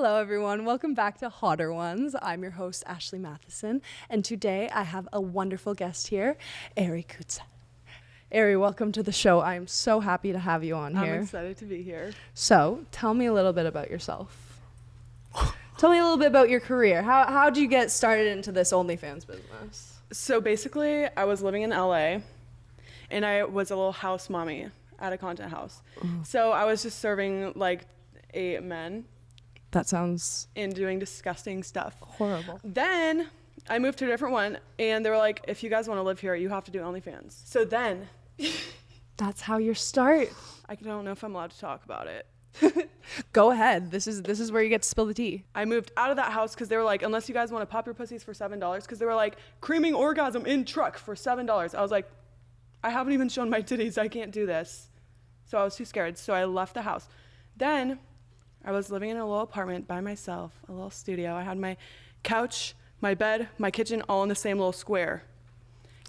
Hello, everyone. Welcome back to Hotter Ones. I'm your host, Ashley Matheson, and today I have a wonderful guest here, Ari Kutza. Ari, welcome to the show. I'm so happy to have you on here. I'm excited to be here. So, tell me a little bit about yourself. Tell me a little bit about your career. How did you get started into this OnlyFans business? So basically, I was living in LA, and I was a little house mommy at a content house. So I was just serving like 8 men. That sounds... and doing disgusting stuff. horrible. Then I moved to a different one, and they were like, if you guys want to live here, you have to do OnlyFans. So then... That's how you start. I don't know if I'm allowed to talk about it. Go ahead. This is where you get to spill the tea. I moved out of that house because they were like, unless you guys want to pop your pussies for $7, because they were like, creaming orgasm in truck for $7. I was like, I haven't even shown my titties. I can't do this. So I was too scared. So I left the house. Then I was living in a little apartment by myself, a little studio. I had my couch, my bed, my kitchen all in the same little square.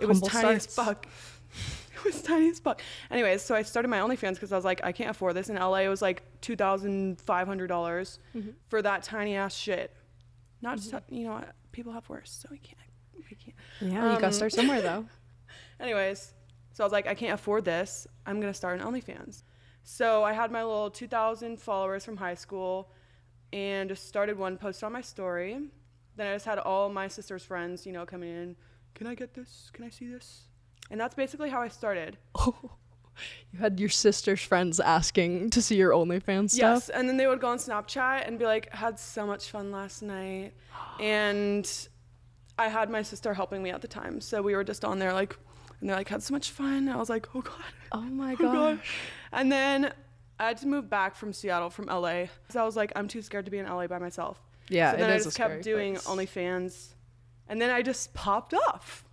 It was tiny as fuck. It was tiny as fuck. Anyways, so I started my OnlyFans because I was like, I can't afford this. In LA, it was like $2,500 for that tiny ass shit. Not just, you know, people have worse, so we can't. Yeah, you gotta start somewhere, though. Anyways, so I was like, I can't afford this. I'm gonna start an OnlyFans. So I had my little 2,000 followers from high school and just started one, post on my story. Then I just had all my sister's friends, you know, coming in. Can I get this? Can I see this? And that's basically how I started. Oh, you had your sister's friends asking to see your OnlyFans stuff? Yes, and then they would go on Snapchat and be like, had so much fun last night. And I had my sister helping me at the time. So we were just on there like, and they're like, had so much fun. I was like, oh God. Oh my Oh God. gosh. And then I had to move back from Seattle, from LA. So I was like, I'm too scared to be in LA by myself. Yeah, so then it I is just a kept scary doing place. OnlyFans. And then I just popped off.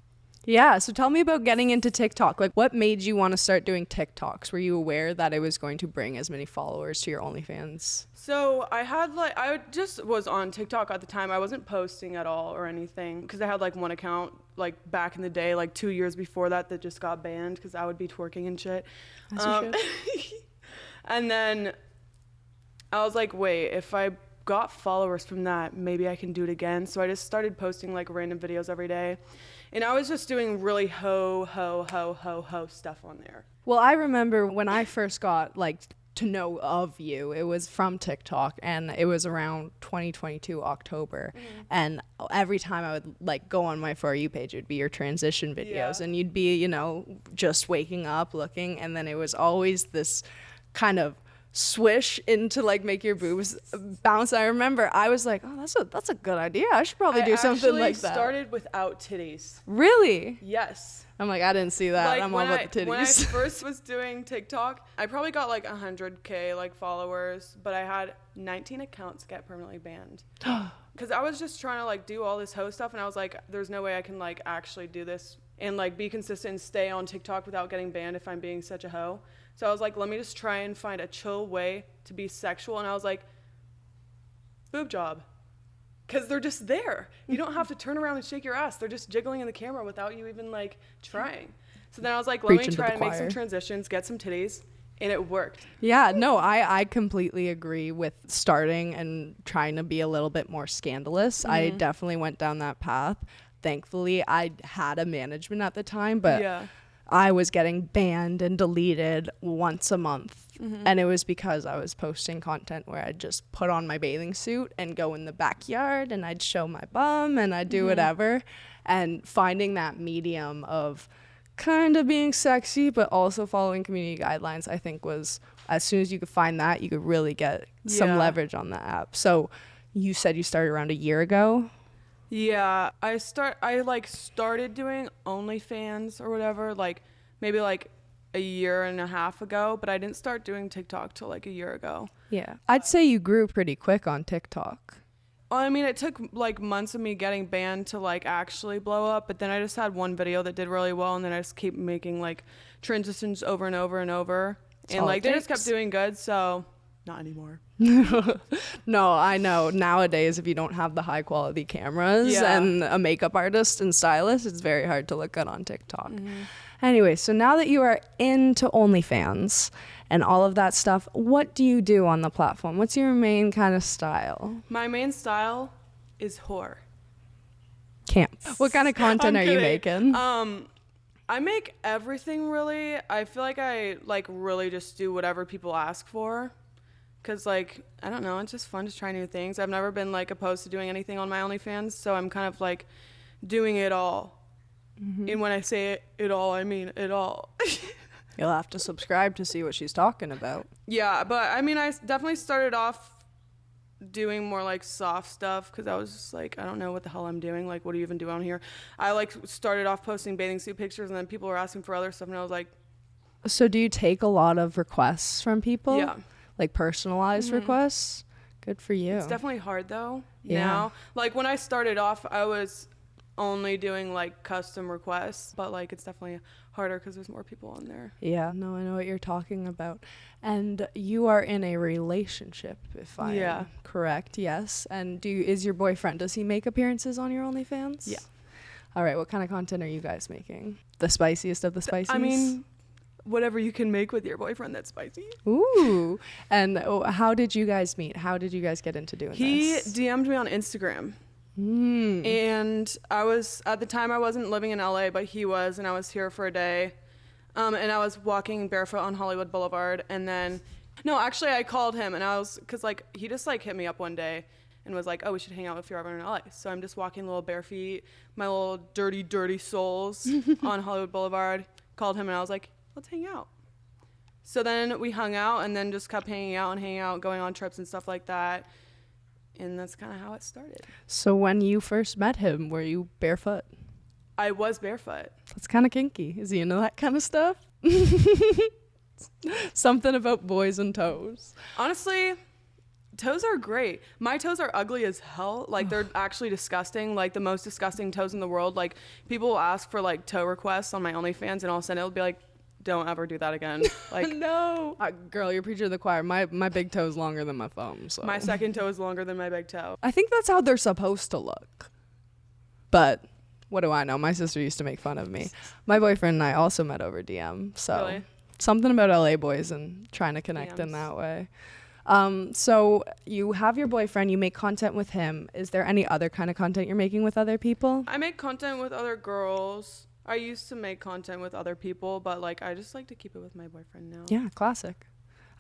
Yeah, so tell me about getting into TikTok. Like, what made you want to start doing TikToks? Were you aware that it was going to bring as many followers to your OnlyFans? So I just was on TikTok at the time. I wasn't posting at all or anything because I had like one account like back in the day, like 2 years before that just got banned because I would be twerking and shit. As you should. And then I was like, wait, if I got followers from that, maybe I can do it again. So I just started posting like random videos every day. And I was just doing really ho stuff on there. Well, I remember when I first got like to know of you, it was from TikTok, and it was around 2022 October. And every time I would like go on my For You page, it would be your transition videos, and you'd be, you know, just waking up looking, and then it was always this kind of swish into like make your boobs bounce. I remember I was like, oh, that's a good idea. I should probably do something like that. I started without titties. Really? Yes. I'm like, I didn't see that. Like, I'm all about the titties. When I first was doing TikTok, I probably got like 100K like followers, but I had 19 accounts get permanently banned. Because I was just trying to like do all this hoe stuff, and I was like, there's no way I can like actually do this and like be consistent and stay on TikTok without getting banned if I'm being such a hoe. So I was like, let me just try and find a chill way to be sexual. And I was like, boob job. Because they're just there. You don't have to turn around and shake your ass. They're just jiggling in the camera without you even like trying. So then I was like, let me try and make some transitions, get some titties. And it worked. Yeah, no, I completely agree with starting and trying to be a little bit more scandalous. I definitely went down that path. Thankfully, I had a management at the time, but yeah. I was getting banned and deleted once a month. And it was because I was posting content where I'd just put on my bathing suit and go in the backyard and I'd show my bum and I'd do whatever. And finding that medium of kind of being sexy but also following community guidelines, I think was, as soon as you could find that, you could really get some leverage on the app. So you said you started around a year ago? Yeah, I started doing OnlyFans or whatever, like maybe like a year and a half ago, but I didn't start doing TikTok till like a year ago. Yeah. I'd say you grew pretty quick on TikTok. Well, I mean, it took like months of me getting banned to like actually blow up, but then I just had one video that did really well, and then I just keep making like transitions over and over and over. And like they just kept doing good, so not anymore. No, I know. Nowadays, if you don't have the high quality cameras and a makeup artist and stylist, it's very hard to look good on TikTok. Anyway, so now that you are into OnlyFans and all of that stuff, what do you do on the platform? What's your main kind of style? My main style is whore. Camps. What kind of content are you making? I make everything really. I feel like I like really just do whatever people ask for. Cause like, I don't know, it's just fun to try new things. I've never been like opposed to doing anything on my OnlyFans. So I'm kind of like doing it all. Mm-hmm. And when I say it all, I mean it all. You'll have to subscribe to see what she's talking about. Yeah, but I mean, I definitely started off doing more like soft stuff because I was just like, I don't know what the hell I'm doing. Like, what do you even do on here? I like started off posting bathing suit pictures and then people were asking for other stuff and I was like. So do you take a lot of requests from people? Yeah. Like personalized requests? Good for you. It's definitely hard though. Yeah. Now, like when I started off, I was only doing like custom requests, but like it's definitely harder because there's more people on there. Yeah, no, I know what you're talking about. And you are in a relationship, if I am correct. Yes. And is your boyfriend, does he make appearances on your OnlyFans? Yeah. All right, what kind of content are you guys making? The spiciest of the spiciest? I mean, whatever you can make with your boyfriend that's spicy. Ooh. And how did you guys meet? How did you guys get into doing this? He DM'd me on Instagram. And I was, at the time I wasn't living in LA, but he was, and I was here for a day. And I was walking barefoot on Hollywood Boulevard. And then, no, actually I called him and I was, cause like, he just like hit me up one day and was like, oh, we should hang out if you're ever in LA. So I'm just walking little bare feet, my little dirty soles on Hollywood Boulevard. Called him and I was like, let's hang out. So then we hung out and then just kept hanging out, going on trips and stuff like that. And that's kind of how it started. So when you first met him, were you barefoot? I was barefoot. That's kind of kinky. Is he into that kind of stuff? Something about boys and toes. Honestly, toes are great. My toes are ugly as hell. Like they're actually disgusting. Like the most disgusting toes in the world. Like people will ask for like toe requests on my OnlyFans and all of a sudden it'll be like, don't ever do that again. Like no. Girl, you're preaching to the choir. My big toe is longer than my thumb. So my second toe is longer than my big toe. I think that's how they're supposed to look. But what do I know? My sister used to make fun of me. My boyfriend and I also met over DM. So really? Something about LA boys and trying to connect in that way. So you have your boyfriend, you make content with him. Is there any other kind of content you're making with other people? I make content with other girls. I used to make content with other people, but like I just like to keep it with my boyfriend now. Yeah, classic.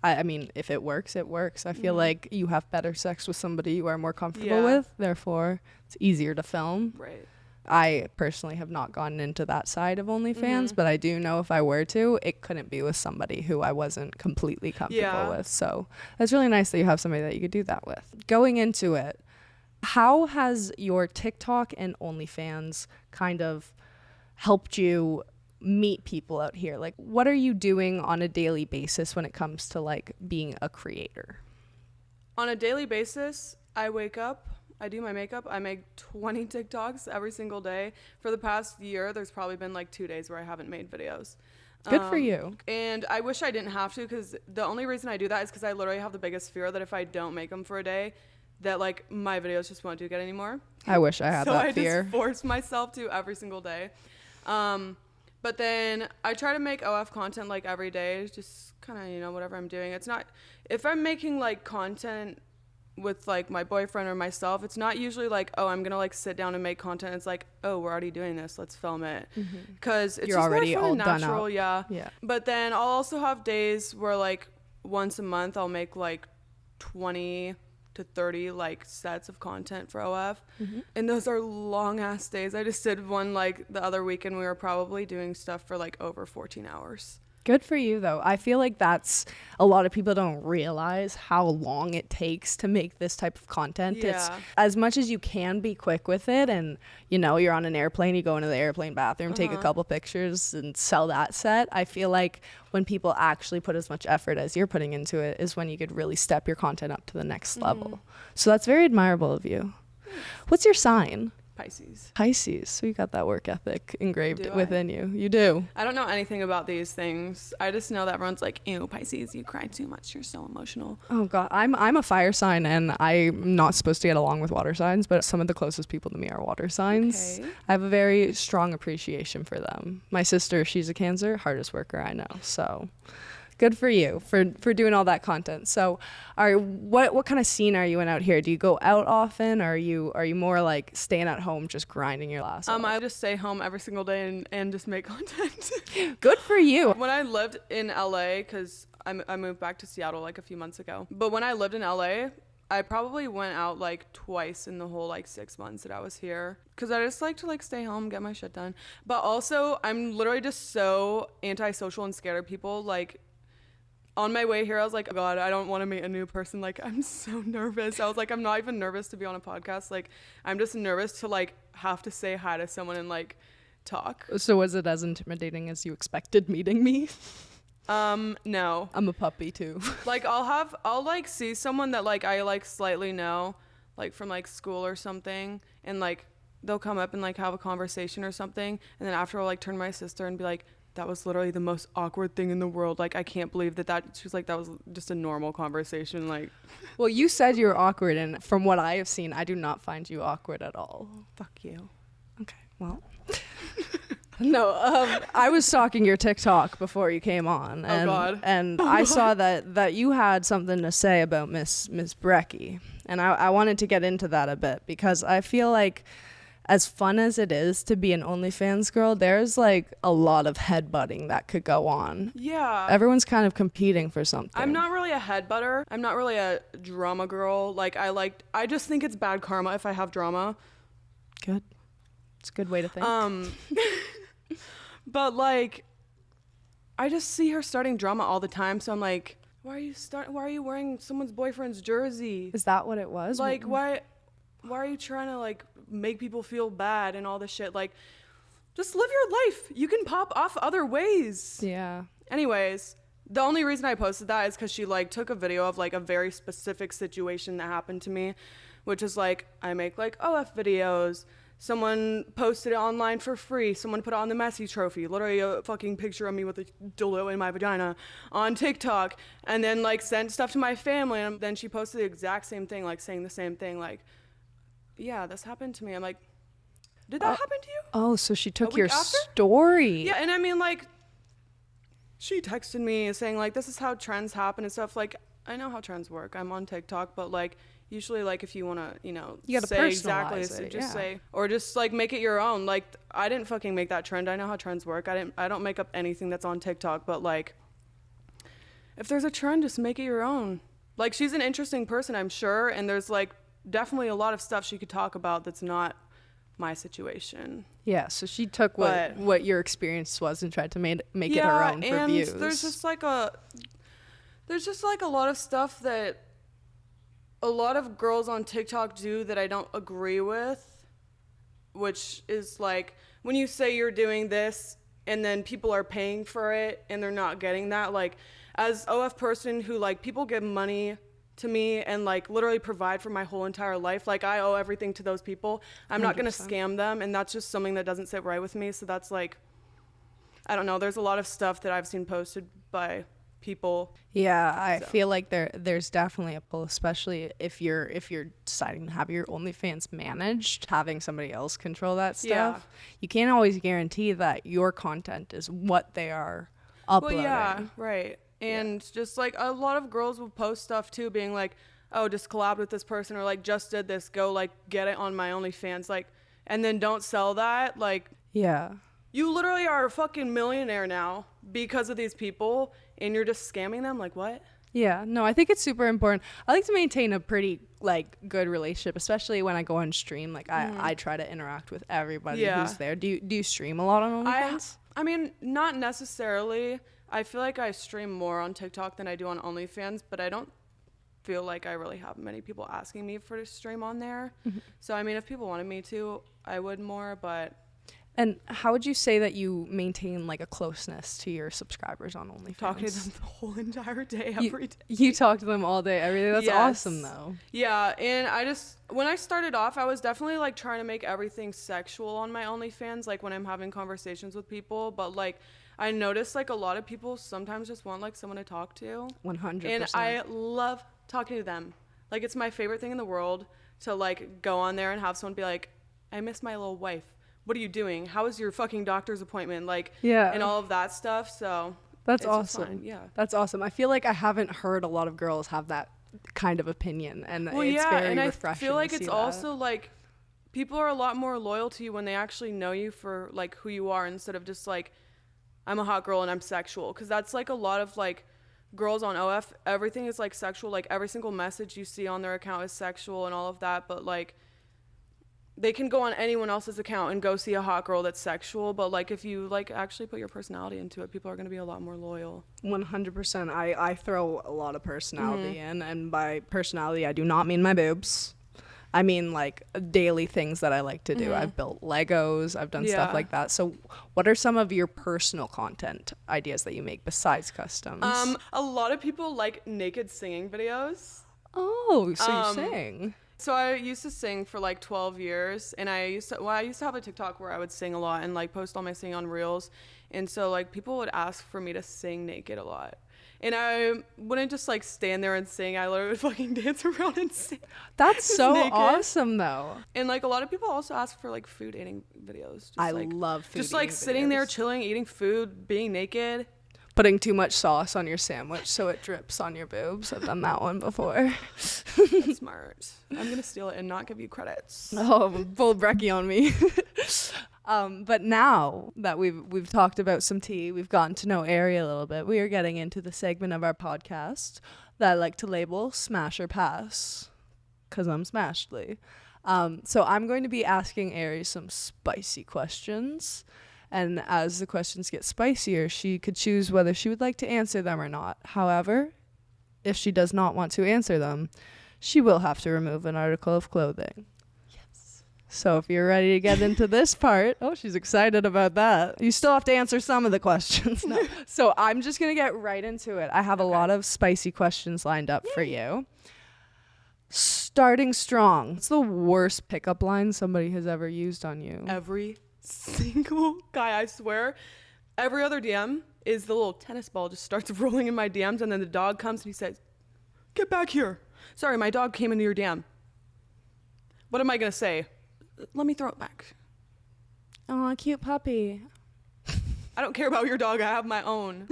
I mean, if it works, it works. I feel like you have better sex with somebody you are more comfortable with. Therefore, it's easier to film. Right. I personally have not gotten into that side of OnlyFans, but I do know if I were to, it couldn't be with somebody who I wasn't completely comfortable with. So it's really nice that you have somebody that you could do that with. Going into it, how has your TikTok and OnlyFans kind of helped you meet people out here? Like, what are you doing on a daily basis when it comes to like being a creator? On a daily basis, I wake up, I do my makeup, I make 20 TikToks every single day. For the past year, there's probably been like 2 days where I haven't made videos. Good for you. And I wish I didn't have to, because the only reason I do that is because I literally have the biggest fear that if I don't make them for a day, that like my videos just won't do good anymore. I wish I had that fear. So I just force myself to every single day. But then I try to make OF content like every day, just kind of, you know, whatever I'm doing. It's not, if I'm making like content with like my boyfriend or myself, it's not usually like, oh, I'm gonna like sit down and make content. It's like, oh, we're already doing this, let's film it. Because it's You're just already more all natural. done up. Yeah. But then I'll also have days where like once a month I'll make like 20 to 30 like sets of content for OF, and those are long ass days. I just did one like the other weekend. We were probably doing stuff for like over 14 hours. Good for you, though. I feel like that's a lot of people don't realize how long it takes to make this type of content. Yeah. It's as much as you can be quick with it, and you know, you're on an airplane, you go into the airplane bathroom, take a couple pictures and sell that set. I feel like when people actually put as much effort as you're putting into it is when you could really step your content up to the next level. So that's very admirable of you. What's your sign? Pisces. So you got that work ethic engraved Do I? within you. You do. I don't know anything about these things. I just know that everyone's like, ew, Pisces, you cry too much. You're so emotional. Oh God, I'm a fire sign, and I'm not supposed to get along with water signs, but some of the closest people to me are water signs. Okay. I have a very strong appreciation for them. My sister, she's a Cancer, hardest worker I know. So good for you for doing all that content. So what kind of scene are you in out here? Do you go out often, or are you more like staying at home just grinding your ass off? I just stay home every single day and just make content. Good for you. When I lived in LA, because I moved back to Seattle like a few months ago, but when I lived in LA, I probably went out like twice in the whole like 6 months that I was here, because I just like to like stay home, get my shit done. But also I'm literally just so antisocial and scared of people. Like on my way here, I was like, oh God, I don't want to meet a new person. Like, I'm so nervous. I was like, I'm not even nervous to be on a podcast. Like, I'm just nervous to like have to say hi to someone and like talk. So was it as intimidating as you expected meeting me? No. I'm a puppy too. Like, I'll like see someone that like I like slightly know, like from like school or something, and like they'll come up and like have a conversation or something, and then after I'll like turn to my sister and be like, that was literally the most awkward thing in the world. Like, I can't believe that she was like, that was just a normal conversation. Like, Well, you said you were awkward, and from what I have seen, I do not find you awkward at all. fuck you. Okay, well. No, I was stalking your TikTok before you came on, and, God. and I saw that you had something to say about Miss Brecky, and I wanted to get into that a bit, because I feel like, as fun as it is to be an OnlyFans girl, there's like a lot of headbutting that could go on. Yeah. Everyone's kind of competing for something. I'm not really a headbutter. I'm not really a drama girl. Like, I just think it's bad karma if I have drama. Good. It's a good way to think. But like, I just see her starting drama all the time. So I'm like, why are you wearing someone's boyfriend's jersey? Is that what it was? Like, why are you trying to like make people feel bad and all this shit? Like, just live your life. You can pop off other ways. Yeah. Anyways, the only reason I posted that is because she like took a video of like a very specific situation that happened to me, which is like, I make like OF videos. Someone posted it online for free. Someone put it on the Messi trophy, literally a fucking picture of me with a dildo in my vagina on TikTok, and then like sent stuff to my family. And then she posted the exact same thing, like saying the same thing, like, yeah, this happened to me. I'm like, did that happen to you? Oh, so she took week your after? story. Yeah, and I mean, like, she texted me saying like, this is how trends happen and stuff. Like, I know how trends work. I'm on TikTok, but like, usually like if you want to, you gotta personalize say exactly it, just yeah. say, or just like make it your own. Like, I didn't fucking make that trend. I know how trends work. I don't make up anything that's on TikTok, but like, if there's a trend, just make it your own. Like, she's an interesting person, I'm sure, and there's like definitely a lot of stuff she could talk about that's not my situation. Yeah, so she took what your experience was and tried to make it her own for and views. there's just like a lot of stuff that a lot of girls on TikTok do that I don't agree with, which is like, when you say you're doing this and then people are paying for it and they're not getting that. Like, as OF person who like, people give money to me and like literally provide for my whole entire life, like I owe everything to those people. I'm not gonna 100%. scam them, and that's just something that doesn't sit right with me. So that's like, I don't know, there's a lot of stuff that I've seen posted by people. Yeah, I feel like there's definitely a pull, especially if you're deciding to have your OnlyFans managed, having somebody else control that stuff. Yeah. You can't always guarantee that your content is what they are uploading. Well, yeah, right. And just like a lot of girls will post stuff too, being like, oh, just collab with this person, or like, just did this, go like get it on my OnlyFans, like, and then don't sell that. Like, Yeah. you literally are a fucking millionaire now because of these people, and you're just scamming them. Like, what? Yeah, no, I think it's super important. I like to maintain a pretty like good relationship, especially when I go on stream. Like, I try to interact with everybody who's there. Do you stream a lot on OnlyFans? I mean, not necessarily. I feel like I stream more on TikTok than I do on OnlyFans, but I don't feel like I really have many people asking me for to stream on there. So, I mean, if people wanted me to, I would more, but And how would you say that you maintain like a closeness to your subscribers on OnlyFans? Talking to them the whole entire day, every day. You talk to them all day, every day. That's awesome, though. Yeah, and when I started off, I was definitely like trying to make everything sexual on my OnlyFans, like when I'm having conversations with people. But like, I noticed like a lot of people sometimes just want like someone to talk to. 100%. And I love talking to them. Like, it's my favorite thing in the world to like go on there and have someone be like, I miss my little wife. What are you doing? How was your fucking doctor's appointment? Like, and all of that stuff. So that's awesome. Fun. Yeah, that's awesome. I feel like I haven't heard a lot of girls have that kind of opinion, and it's very refreshing. I feel like it's that. also like people are a lot more loyal to you when they actually know you for like who you are, instead of just like, I'm a hot girl and I'm sexual. Because that's like a lot of like girls on OF. Everything is like sexual. Like every single message you see on their account is sexual and all of that. But like, they can go on anyone else's account and go see a hot girl that's sexual, but like if you like actually put your personality into it, people are going to be a lot more loyal. 100%. I throw a lot of personality in, and by personality I do not mean my boobs. I mean like daily things that I like to do. I've built Legos, I've done stuff like that. So what are some of your personal content ideas that you make besides customs? A lot of people like naked singing videos. Oh, so you sing. So I used to sing for like 12 years, and I used to have a TikTok where I would sing a lot and like post all my singing on Reels. And so like people would ask for me to sing naked a lot. And I wouldn't just like stand there and sing. I literally would fucking dance around and sing. That's so awesome though. And like a lot of people also ask for like food eating videos. I love food just like sitting there chilling, eating food, being naked. Putting too much sauce on your sandwich so it drips on your boobs. I've done that one before. That's smart. I'm going to steal it and not give you credits. Oh, bold brekkie on me. But now that we've talked about some tea, we've gotten to know Ari a little bit, we are getting into the segment of our podcast that I like to label Smash or Pass, because I'm Smashedly. So I'm going to be asking Ari some spicy questions. And as the questions get spicier, she could choose whether she would like to answer them or not. However, if she does not want to answer them, she will have to remove an article of clothing. Yes. So if you're ready to get into this part, oh, she's excited about that. You still have to answer some of the questions. No. So I'm just going to get right into it. I have a lot of spicy questions lined up for you. Starting strong. What's the worst pickup line somebody has ever used on you? Every single guy, I swear. Every other DM is the little tennis ball just starts rolling in my DMs, and then the dog comes and he says, get back here. Sorry, my dog came into your DM. What am I going to say? Let me throw it back. Oh, cute puppy. I don't care about your dog. I have my own.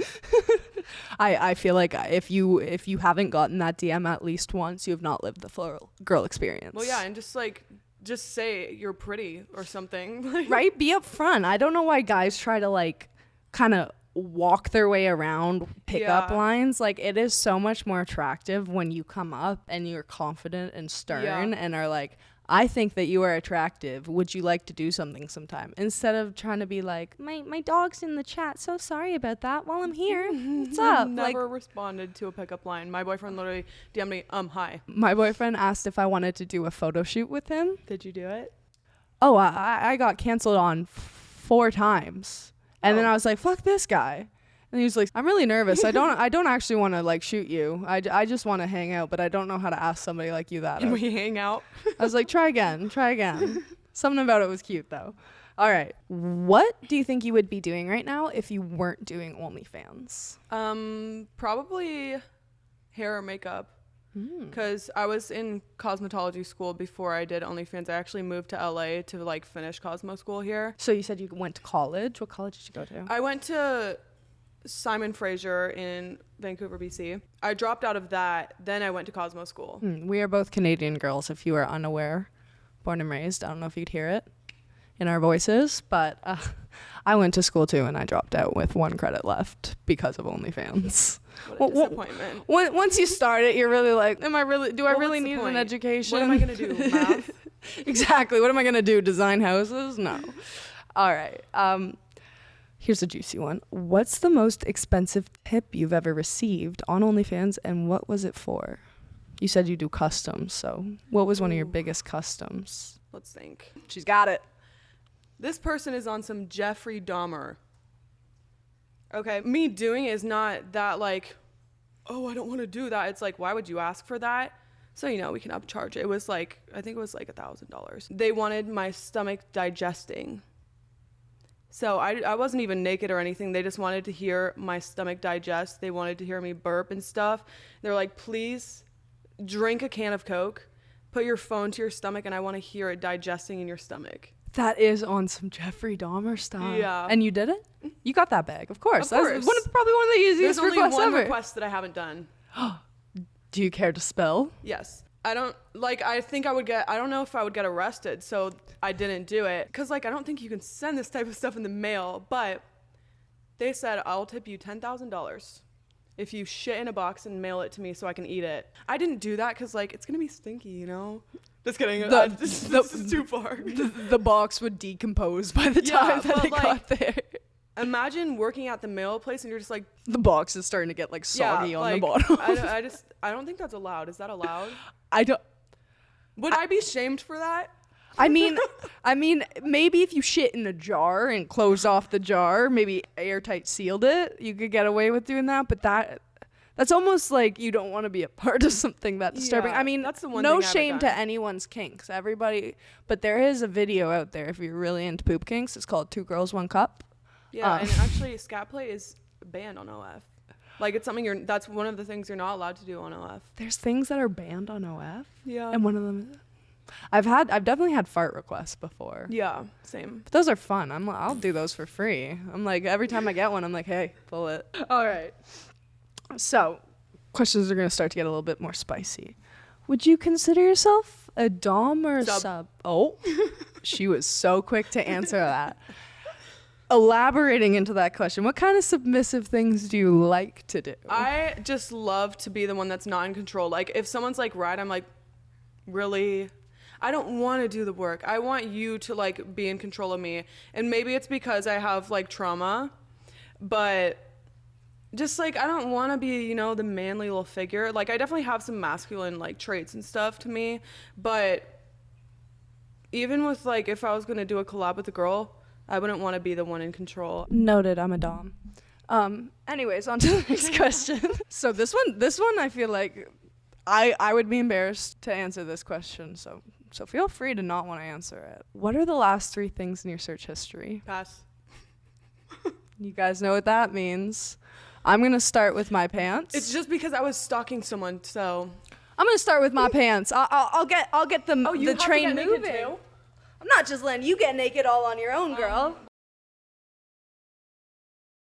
I feel like if you haven't gotten that DM at least once, you have not lived the full girl experience. Well, yeah, and just say you're pretty or something. Right? Be upfront. I don't know why guys try to like kind of walk their way around pickup lines. Like, it is so much more attractive when you come up and you're confident and stern and are like, I think that you are attractive. Would you like to do something sometime? Instead of trying to be like, my dog's in the chat. So sorry about that. While I'm here, what's up? Never responded to a pickup line. My boyfriend literally DM'd me, hi. My boyfriend asked if I wanted to do a photo shoot with him. Did you do it? Oh, I got canceled on 4 times. And then I was like, fuck this guy. And he was like, I'm really nervous. I don't actually want to like shoot you. I just want to hang out, but I don't know how to ask somebody like you that. Can we hang out? I was like, try again. Something about it was cute though. All right. What do you think you would be doing right now if you weren't doing OnlyFans? Probably hair or makeup. Because I was in cosmetology school before I did OnlyFans. I actually moved to LA to like finish Cosmo school here. So you said you went to college. What college did you go to? I went to Simon Fraser in Vancouver, BC. I dropped out of that. Then I went to Cosmo school. We are both Canadian girls, if you are unaware. Born and raised. I don't know if you'd hear it in our voices, but I went to school too, and I dropped out with 1 credit left because of OnlyFans. What a disappointment. Once you start it, you're really like, do I really need an education? What am I going to do? Math? Exactly. What am I going to do? Design houses? No. All right. Here's a juicy one. What's the most expensive tip you've ever received on OnlyFans, and what was it for? You said you do customs, so what was one of your biggest customs? Let's think. She's got it. This person is on some Jeffrey Dahmer. Okay, me doing it is not that like, oh, I don't want to do that. It's like, why would you ask for that? So, you know, we can upcharge it. It was like, I think it was like $1,000. They wanted my stomach digesting. So I wasn't even naked or anything. They just wanted to hear my stomach digest. They wanted to hear me burp and stuff. They're like, please drink a can of Coke, put your phone to your stomach, and I want to hear it digesting in your stomach. That is on some Jeffrey Dahmer stuff. Yeah. And you did it? You got that bag, of course. Of course. Probably one of the easiest There's only requests one ever. request that I haven't done. Do you care to spell? Yes. I don't, like, I think I don't know if I would get arrested, so I didn't do it. Because, like, I don't think you can send this type of stuff in the mail, but they said, I'll tip you $10,000 if you shit in a box and mail it to me so I can eat it. I didn't do that because, like, it's going to be stinky, you know? Just kidding. This is too far. The box would decompose by the time that it got there. Imagine working at the mail place and you're just like... The box is starting to get, like, soggy on the bottom. I don't think that's allowed. Is that allowed? I don't... Would I be shamed for that? I mean, maybe if you shit in a jar and closed off the jar, maybe airtight sealed it, you could get away with doing that. But that's almost like you don't want to be a part of something that disturbing. Yeah, I mean, that's the one no thing I shame haven't to done. anyone's kinks. But there is a video out there if you're really into poop kinks. It's called 2 Girls, 1 Cup. Yeah, and actually, scat play is banned on OF. Like, it's something that's one of the things you're not allowed to do on OF. There's things that are banned on OF. Yeah. And one of them is... I've definitely had fart requests before. Yeah, same. But those are fun. I'll do those for free. I'm like, every time I get one, I'm like, hey, pull it. All right. So, questions are going to start to get a little bit more spicy. Would you consider yourself a dom or a sub? Oh, she was so quick to answer that. Elaborating into that question, what kind of submissive things do you like to do? I just love to be the one that's not in control. Like, if someone's like, right, I'm like, really? I don't want to do the work. I want you to, like, be in control of me. And maybe it's because I have, like, trauma, but just, like, I don't want to be, you know, the manly little figure. Like, I definitely have some masculine, like, traits and stuff to me, but even with, like, if I was going to do a collab with a girl, I wouldn't want to be the one in control. Noted, I'm a dom. Anyways, on to the next question. So this one I feel like I would be embarrassed to answer this question, so feel free to not want to answer it. What are the last 3 things in your search history? Pass. You guys know what that means. I'm going to start with my pants. It's just because I was stalking someone, so. I'm going to start with my pants. I'll get the train naked moving. too? I'm not just letting you get naked all on your own, girl.